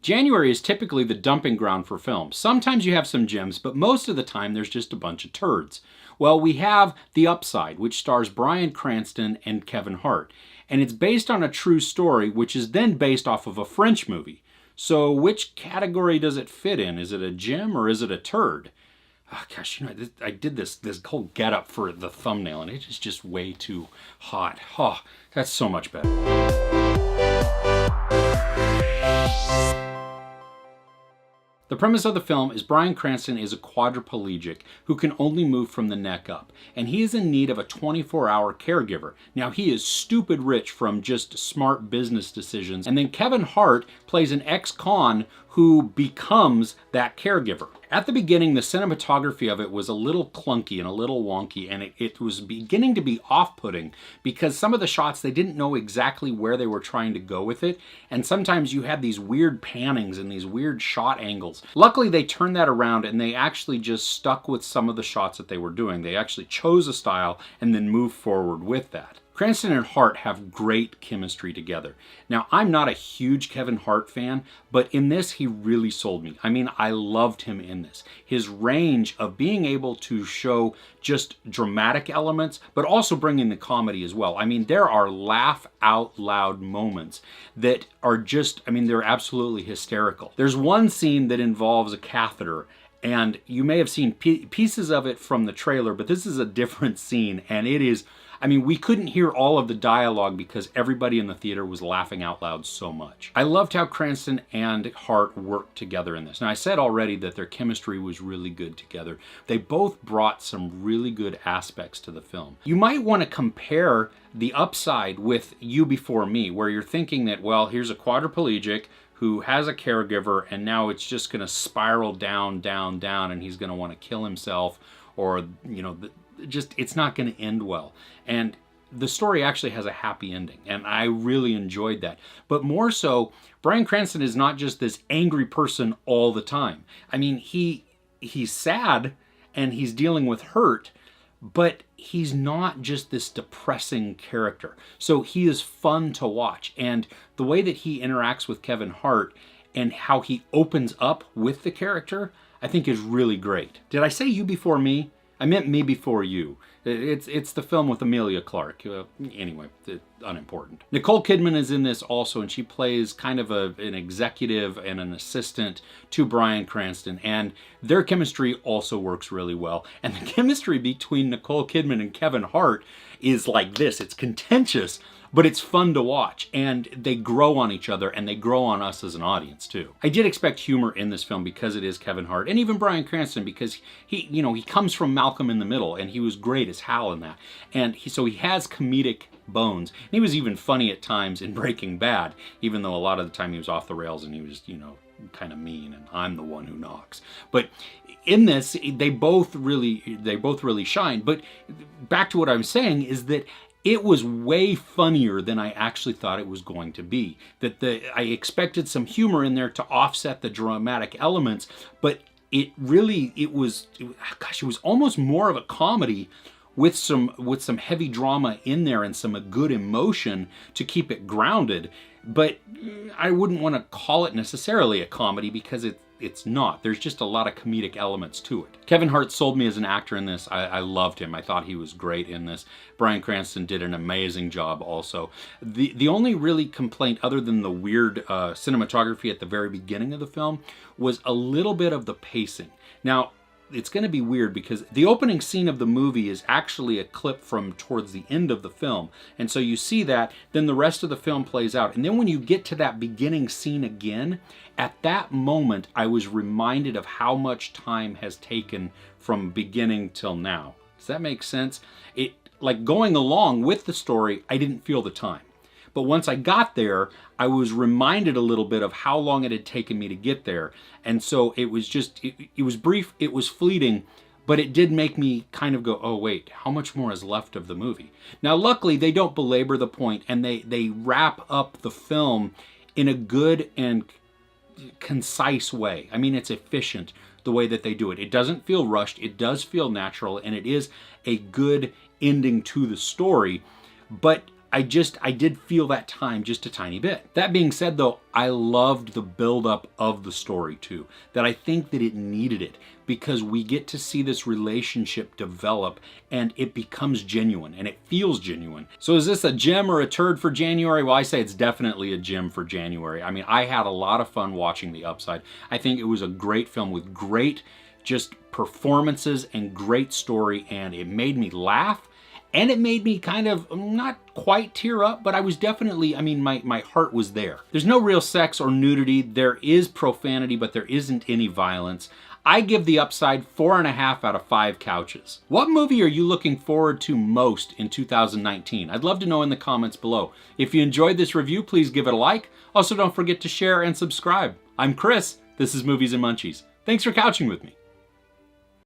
January is typically the dumping ground for films. Sometimes you have some gems, but most of the time there's just a bunch of turds. Well, we have The Upside, which stars Bryan Cranston and Kevin Hart. And it's based on a true story, which is then based off of a French movie. So which category does it fit in? Is it a gem or is it a turd? Oh, gosh, you know, I did this whole getup for the thumbnail, and it is just way too hot. Oh, that's so much better. The premise of the film is Bryan Cranston is a quadriplegic who can only move from the neck up, and he is in need of a 24-hour caregiver. Now, he is stupid rich from just smart business decisions, and then Kevin Hart plays an ex-con who becomes that caregiver. At the beginning, the cinematography of it was a little clunky and a little wonky, and it was beginning to be off-putting because some of the shots, they didn't know exactly where they were trying to go with it, and sometimes you had these weird pannings and these weird shot angles. Luckily, they turned that around and they actually just stuck with some of the shots that they were doing. They actually chose a style and then moved forward with that. Cranston and Hart have great chemistry together. Now, I'm not a huge Kevin Hart fan, but in this, he really sold me. I mean, I loved him in this. His range of being able to show just dramatic elements, but also bring in the comedy as well. I mean, there are laugh out loud moments that are just, I mean, they're absolutely hysterical. There's one scene that involves a catheter, and you may have seen pieces of it from the trailer, but this is a different scene, and it is, I mean, we couldn't hear all of the dialogue because everybody in the theater was laughing out loud so much. I loved how Cranston and Hart worked together in this. Now, I said already that their chemistry was really good together. They both brought some really good aspects to the film. You might want to compare The Upside with You Before Me, where you're thinking that, well, here's a quadriplegic who has a caregiver, and now it's just going to spiral down, down, down, and he's going to want to kill himself, or, you know, just it's not going to end well. And the story actually has a happy ending, and I really enjoyed that. But more so, Bryan Cranston is not just this angry person all the time. I mean, he's sad and he's dealing with hurt, but he's not just this depressing character. So he is fun to watch, and the way that he interacts with Kevin Hart and how he opens up with the character, I think is really great. Did I say You Before Me? I meant Me Before You. It's the film with Emilia Clarke. Anyway, unimportant. Nicole Kidman is in this also, and she plays kind of an executive and an assistant to Bryan Cranston, and their chemistry also works really well. And the chemistry between Nicole Kidman and Kevin Hart is like this. It's contentious, but it's fun to watch, and they grow on each other, and they grow on us as an audience too. I did expect humor in this film because it is Kevin Hart, and even Bryan Cranston, because he comes from Malcolm in the Middle, and he was great as Hal in that, and so he has comedic bones. And he was even funny at times in Breaking Bad, even though a lot of the time he was off the rails and he was, you know, kind of mean, and I'm the one who knocks. But in this, they both really shine. But back to what I'm saying is that it was way funnier than I actually thought it was going to be. I expected some humor in there to offset the dramatic elements, but it was almost more of a comedy with some heavy drama in there and some good emotion to keep it grounded. But I wouldn't want to call it necessarily a comedy because it's not. There's just a lot of comedic elements to it. Kevin Hart sold me as an actor in this. I loved him. I thought he was great in this. Bryan Cranston did an amazing job also. The only really complaint, other than the weird cinematography at the very beginning of the film, was a little bit of the pacing. Now, it's going to be weird because the opening scene of the movie is actually a clip from towards the end of the film. And so you see that, then the rest of the film plays out. And then when you get to that beginning scene again, at that moment, I was reminded of how much time has taken from beginning till now. Does that make sense? Like going along with the story, I didn't feel the time. But once I got there, I was reminded a little bit of how long it had taken me to get there. And so it was just, it was brief, it was fleeting, but it did make me kind of go, oh wait, how much more is left of the movie? Now luckily they don't belabor the point, and they wrap up the film in a good and concise way. I mean, it's efficient the way that they do it. It doesn't feel rushed, it does feel natural, and it is a good ending to the story. But I did feel that time just a tiny bit. That being said though, I loved the buildup of the story too. That I think that it needed it, because we get to see this relationship develop and it becomes genuine and it feels genuine. So is this a gem or a turd for January? Well, I say it's definitely a gem for January. I mean, I had a lot of fun watching The Upside. I think it was a great film with great just performances and great story, and it made me laugh. And it made me kind of, not quite tear up, but I was definitely, I mean, my heart was there. There's no real sex or nudity. There is profanity, but there isn't any violence. I give The Upside 4.5 out of 5 couches. What movie are you looking forward to most in 2019? I'd love to know in the comments below. If you enjoyed this review, please give it a like. Also, don't forget to share and subscribe. I'm Chris. This is Movies and Munchies. Thanks for couching with me.